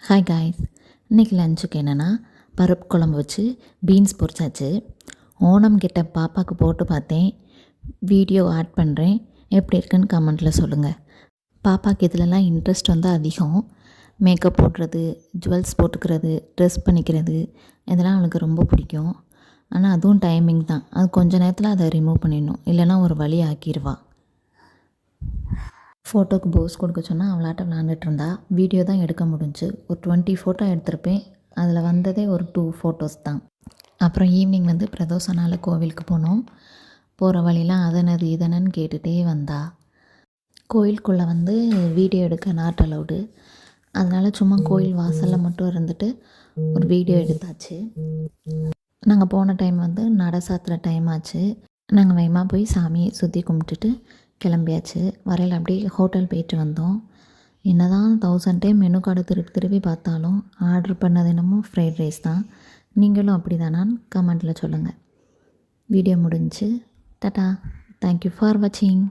Hi guys, இன்றைக்கி லஞ்சுக்கு என்னென்னா பருப்பு குழம்பு வச்சு பீன்ஸ் பொரிச்சாச்சு. ஓணம் கிட்ட பாப்பாவுக்கு போட்டு பார்த்தேன், வீடியோ ஆட் பண்ணுறேன், எப்படி இருக்குன்னு கமெண்ட்டில் சொல்லுங்கள். பாப்பாவுக்கு இதிலலாம் இன்ட்ரெஸ்ட் வந்து அதிகம். மேக்கப் போடுறது, ஜுவல்ஸ் போட்டுக்கிறது, ட்ரெஸ் பண்ணிக்கிறது, இதெல்லாம் அவளுக்கு ரொம்ப பிடிக்கும். ஆனால் அதுவும் டைமிங் தான், அது கொஞ்சம் நேரத்தில் அதை ரிமூவ் பண்ணிடணும், இல்லைனா ஒரு வழி ஆக்கிடுவா. ஃபோட்டோக்கு போஸ் கொடுக்க சொன்னால் அவளாட்ட விளாண்டுட்டு இருந்தா. வீடியோ தான் எடுக்க முடிஞ்சு. ஒரு 20 ஃபோட்டோ எடுத்திருப்பேன். அதில் வந்ததே ஒரு 2 ஃபோட்டோஸ் தான். அப்புறம் ஈவினிங் வந்து பிரதோஷனால கோவிலுக்கு போனோம். போகிற வழிலாம் அதனது இதனன்னு கேட்டுகிட்டே வந்தா. கோயிலுக்குள்ளே வந்து வீடியோ எடுக்க நாட் அலவுடு. அதனால் சும்மா கோயில் வாசலில் மட்டும் இருந்துட்டு ஒரு வீடியோ எடுத்தாச்சு. நாங்கள் போன டைம் வந்து நட சாத்துற டைம் ஆச்சு. நாங்கள் வேகமாக போய் சாமியை சுற்றி கும்பிட்டுட்டு கிளம்பியாச்சு. வரையில் அப்படியே ஹோட்டல் போயிட்டு வந்தோம். என்ன தான் 1000 டைம் மெனு கார்டு திருப்பி திருப்பி பார்த்தாலும் ஆர்டர் பண்ணது என்னமோ ஃப்ரைட் ரைஸ் தான். நீங்களும் அப்படி தானான்னு கமெண்ட்டில் சொல்லுங்கள். வீடியோ முடிஞ்சு. டாடா. தேங்க்யூ ஃபார் வாட்சிங்.